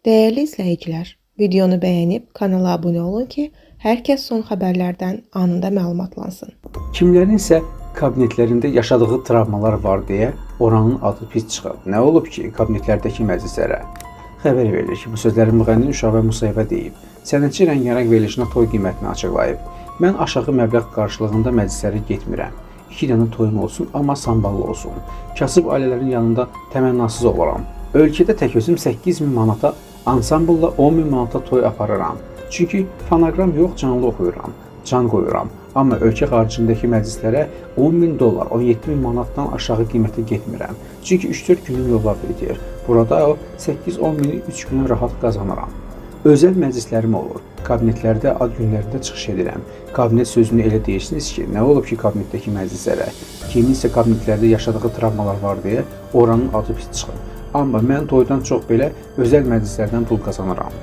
Değerli izləyicilər, videonu bəyənib kanala abunə olun ki, hər kəs son xəbərlərdən anında məlumatlansın. Kimlərin isə kabinetlərində yaşadığı travmalar var deyə oranın adı pis çıxıb. Nə olub ki, kabinetlərdəki məclislərə? Xəbər verilir ki, bu sözləri müğənni Uşaqə Musayevə deyib. Sənətçi rəngarəng verilişinə toy qiymətini açıqlayıb. Mən aşağı məbləğ qarşılığında məclislərə getmirəm. 2 dənə toyum olsun, amma samballı olsun. Kasıb ailələrin yanında təmənnasız olaram. Ölkədə tək özüm 8.000 manata ansamblla 10.000 manata toy aparıram. Çünki fonoqram yox, canlı oxuyuram, can qoyuram. Amma ölkə xaricindəki məclislərə 10.000 dollar, 17.000 manatdan aşağı qiymətə getmirəm. Çünki 3-4 günüm yolla bitir. Burada o 8-10 mini 3 günə rahat qazanıram. Özəl məclislərim olur. Kabinetlərdə ad günlərində çıxış edirəm. Kabinet sözünü elə deyirsiniz ki, nə olub ki kabinetdəki məclislərə? Kiminsə kabinetlərdə yaşadığı travmalar var deyə oranın adı pis çıxır. Amma mən toydan çox belə özəl məclislərdən pul qazanıram.